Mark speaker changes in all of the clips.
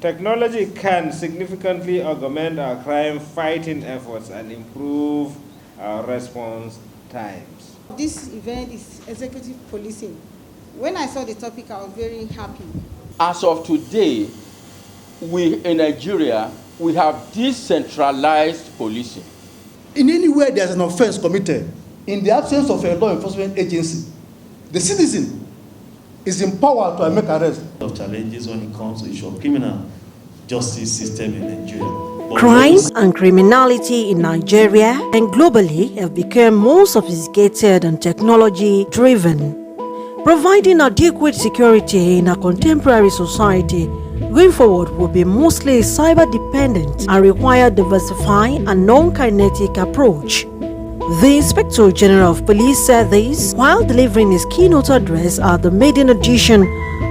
Speaker 1: Technology can significantly augment our crime-fighting efforts and improve our response times.
Speaker 2: This event is executive policing. When I saw the topic, I was very happy.
Speaker 3: As of today, in Nigeria, we have decentralized policing.
Speaker 4: In any way there's an offense committed, in the absence of a law enforcement agency, the citizen is empowered to make arrest.
Speaker 5: Of challenges when it comes to issue of criminal justice system in Nigeria.
Speaker 6: Crime and criminality in Nigeria and globally have become more sophisticated and technology-driven. Providing adequate security in a contemporary society going forward will be mostly cyber-dependent and require diversifying and non-kinetic approach. The Inspector General of Police said this while delivering his keynote address at the maiden edition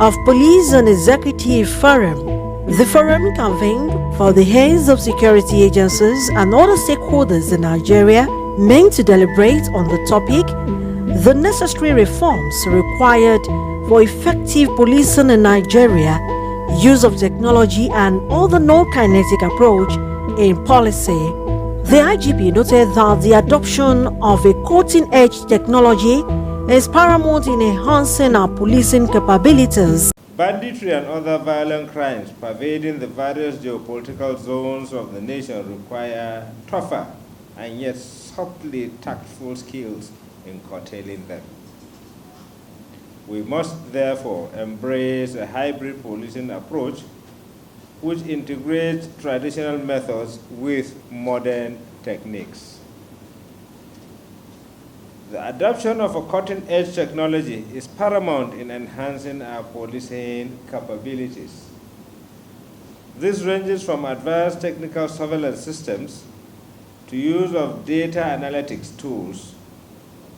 Speaker 6: of Police and Executive Forum. The forum convened for the heads of security agencies and other stakeholders in Nigeria meant to deliberate on the topic, the necessary reforms required for effective policing in Nigeria, use of technology and other non-kinetic approach in policy. The IGP noted that the adoption of a cutting-edge technology is paramount in enhancing our policing capabilities.
Speaker 1: Banditry and other violent crimes pervading the various geopolitical zones of the nation require tougher and yet subtly tactful skills in curtailing them. We must therefore embrace a hybrid policing approach which integrates traditional methods with modern techniques. The adoption of a cutting-edge technology is paramount in enhancing our policing capabilities. This ranges from advanced technical surveillance systems to use of data analytics tools,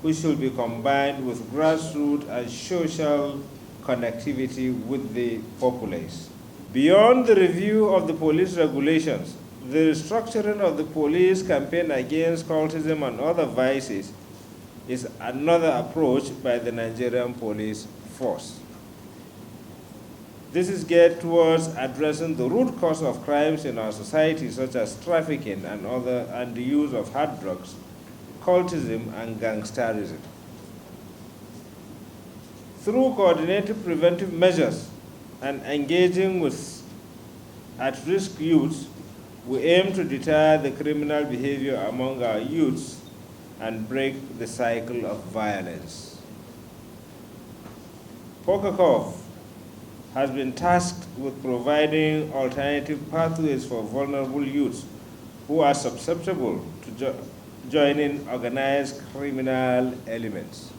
Speaker 1: which should be combined with grassroots and social connectivity with the populace. Beyond the review of the police regulations, the restructuring of the police campaign against cultism and other vices is another approach by the Nigerian police force. This is geared towards addressing the root cause of crimes in our society, such as trafficking and the use of hard drugs, cultism, and gangsterism. Through coordinated preventive measures and engaging with at-risk youths, we aim to deter the criminal behavior among our youths and break the cycle of violence. POCACOV has been tasked with providing alternative pathways for vulnerable youths who are susceptible to joining organized criminal elements.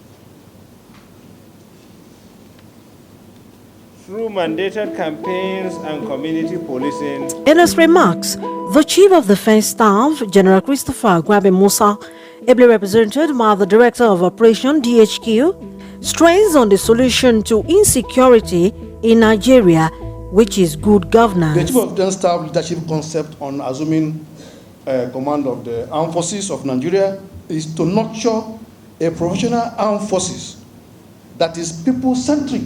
Speaker 1: Through mandated campaigns and community policing.
Speaker 6: In his remarks, the Chief of Defense Staff, General Christopher Gwabe Musa, ably represented by the Director of Operation DHQ, stressed on the solution to insecurity in Nigeria, which is good governance.
Speaker 4: The Chief of Defense Staff leadership concept on assuming command of the armed forces of Nigeria is to nurture a professional armed forces that is people-centric,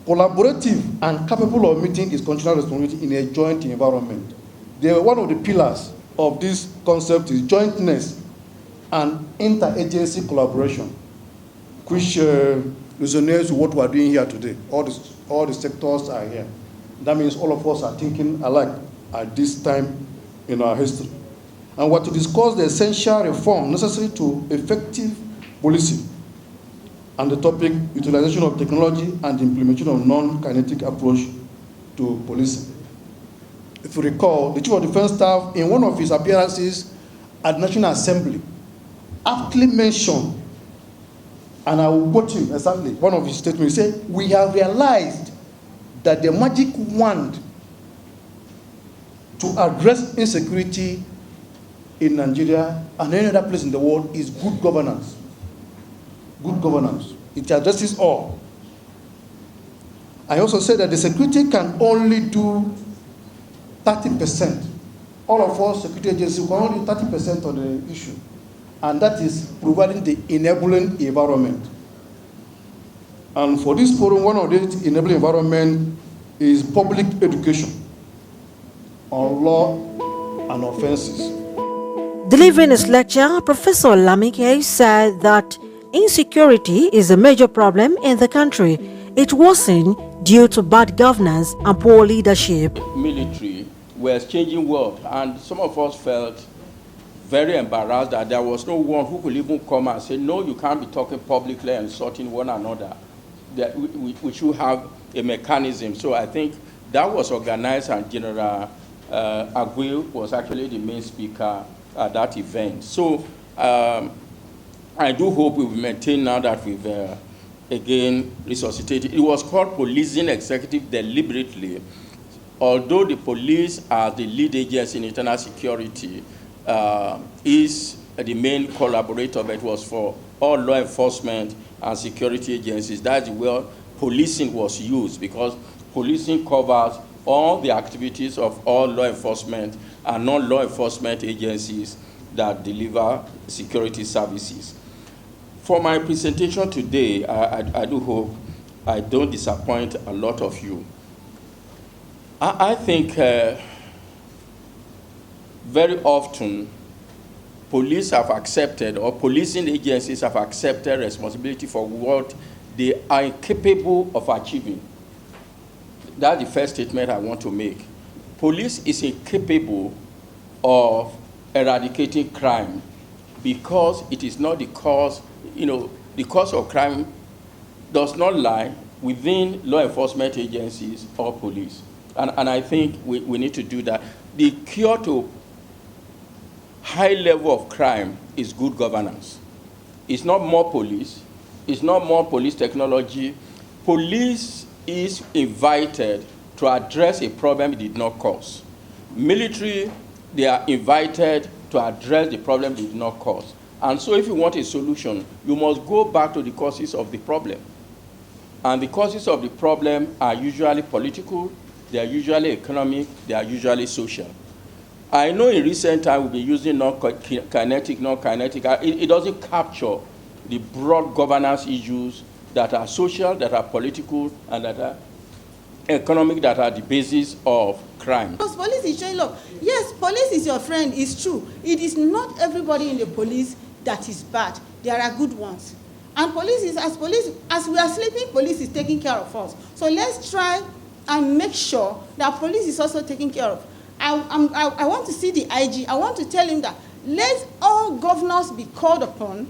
Speaker 4: collaborative, and capable of meeting its constitutional responsibility in a joint environment. One of the pillars of this concept is jointness and interagency collaboration, which resonates with what we are doing here today. All the sectors are here. That means all of us are thinking alike at this time in our history. And we're to discuss the essential reform necessary to effective policing, and the topic, utilization of technology and the implementation of non-kinetic approach to policing. If you recall, the Chief of Defense Staff, in one of his appearances at National Assembly, aptly mentioned, and I will quote him exactly, one of his statements, he said, "We have realized that the magic wand to address insecurity in Nigeria and any other place in the world is good governance." Good governance. It addresses all. I also said that the security can only do 30%. All of us, security agencies, can only do 30% of the issue. And that is providing the enabling environment. And for this forum, one of the enabling environment is public education on law and offenses.
Speaker 6: Delivering his lecture, Professor Lamike said that insecurity is a major problem in the country. It worsened due to bad governance and poor leadership.
Speaker 3: Military was changing world, and some of us felt very embarrassed that there was no one who could even come and say, no, you can't be talking publicly and insulting one another. That we should have a mechanism. So I think that was organized, and General Agui was actually the main speaker at that event. So I do hope we will maintain now that we've again resuscitated. It was called Policing Executive deliberately. Although the police as the lead agency in internal security is the main collaborator, but it was for all law enforcement and security agencies. That's where policing was used, because policing covers all the activities of all law enforcement and non-law enforcement agencies that deliver security services. For my presentation today, I do hope I don't disappoint a lot of you. I think very often police have accepted, or policing agencies have accepted responsibility for what they are incapable of achieving. That's the first statement I want to make. Police is incapable of eradicating crime because it is not the cause, the cause of crime does not lie within law enforcement agencies or police. And I think we need to do that. The cure to high level of crime is good governance. It's not more police. It's not more police technology. Police is invited to address a problem it did not cause. Military, they are invited to address the problem they did not cause. And so if you want a solution, you must go back to the causes of the problem. And the causes of the problem are usually political, they are usually economic, they are usually social. I know in recent time we've been using non-kinetic. It doesn't capture the broad governance issues that are social, that are political, and that are economic, that are the basis of crime.
Speaker 2: Because police is showing love. Yes, police is your friend, it's true. It is not everybody in the police that is bad. There are good ones. And police, as we are sleeping, police is taking care of us. So let's try and make sure that police is also taken care of. I want to see the IG. I want to tell him that let all governors be called upon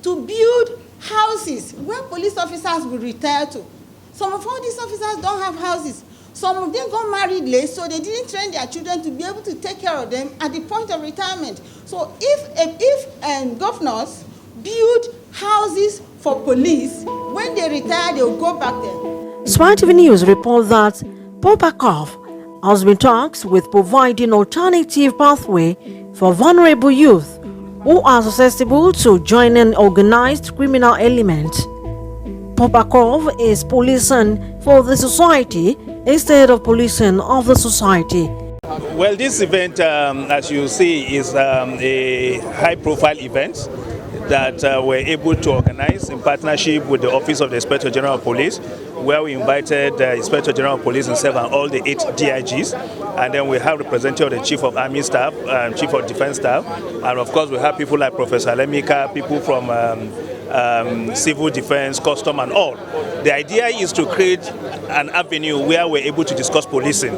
Speaker 2: to build houses where police officers will retire to. Some of all these officers don't have houses. Some of them got married late, so they didn't train their children to be able to take care of them at the point of retirement. So if governors build houses for police, when they retire, they'll go back there.
Speaker 6: Smart TV News report that POCACOV has been talks with providing alternative pathway for vulnerable youth who are susceptible to joining organized criminal elements. POCACOV is policing for the society instead of policing of the society.
Speaker 7: Well, this event, as you see, is a high-profile event that we're able to organize in partnership with the Office of the Inspector General of Police, where we invited the Inspector General of Police himself and all the 8 DIGs, and then we have representative of the Chief of Army Staff, Chief of Defense Staff, and of course we have people like Professor Lemika, people from Civil Defense, Custom and all. The idea is to create an avenue where we're able to discuss policing.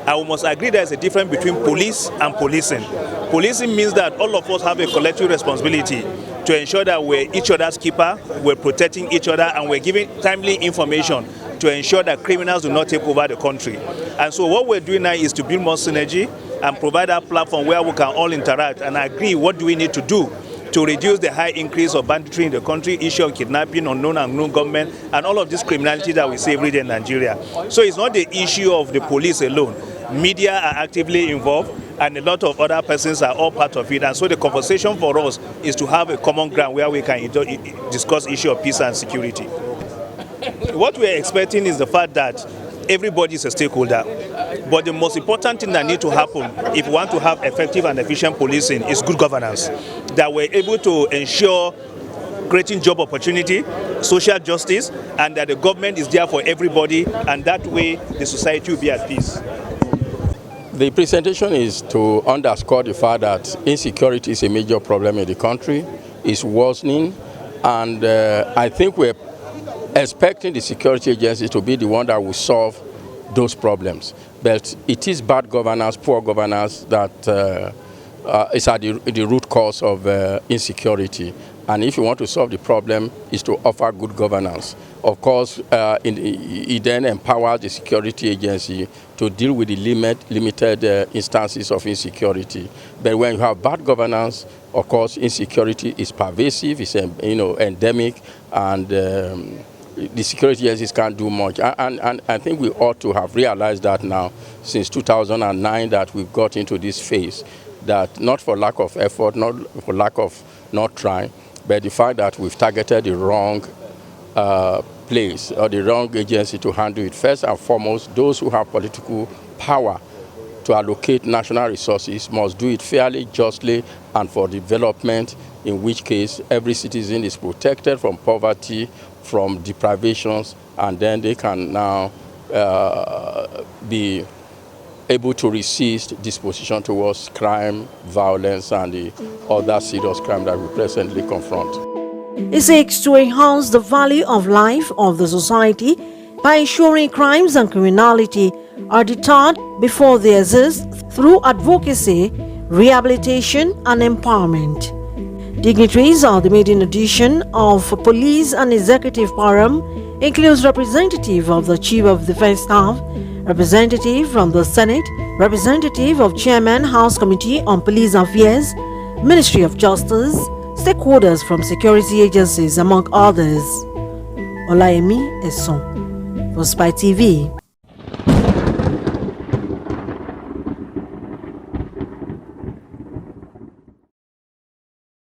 Speaker 7: And we must agree there's a difference between police and policing. Policing means that all of us have a collective responsibility to ensure that we're each other's keeper, we're protecting each other, and we're giving timely information to ensure that criminals do not take over the country. And so what we're doing now is to build more synergy and provide a platform where we can all interact and agree what do we need to do to reduce the high increase of banditry in the country, issue of kidnapping, unknown and known government, and all of this criminality that we see every day in Nigeria. So it's not the issue of the police alone. Media are actively involved, and a lot of other persons are all part of it. And so the conversation for us is to have a common ground where we can discuss issue of peace and security. What we're expecting is the fact that everybody is a stakeholder. But the most important thing that needs to happen if we want to have effective and efficient policing is good governance. That we're able to ensure creating job opportunity, social justice, and that the government is there for everybody, and that way the society will be at peace.
Speaker 3: The presentation is to underscore the fact that insecurity is a major problem in the country, it's worsening, and I think we're expecting the security agencies to be the one that will solve those problems. But it is bad governance, poor governance that is at the root cause of insecurity. And if you want to solve the problem, is to offer good governance. Of course, it then empowers the security agency to deal with the limited instances of insecurity. But when you have bad governance, of course, insecurity is pervasive, it's endemic, and the security agencies can't do much. And I think we ought to have realized that now, since 2009, that we've got into this phase, that not for lack of effort, not for lack of not trying, but the fact that we've targeted the wrong place or the wrong agency to handle it. First and foremost, those who have political power to allocate national resources must do it fairly, justly, and for development, in which case every citizen is protected from poverty, from deprivations, and then they can now be able to resist disposition towards crime, violence, and the other serious crime that we presently confront.
Speaker 6: It seeks to enhance the value of life of the society by ensuring crimes and criminality are deterred before they exist through advocacy, rehabilitation, and empowerment. Dignitaries of the maiden edition of Police and Executive Forum includes representative of the Chief of Defense Staff, representative from the Senate, representative of Chairman House Committee on Police Affairs, Ministry of Justice, stakeholders from security agencies, among others. Olayemi Eson, for Spy TV.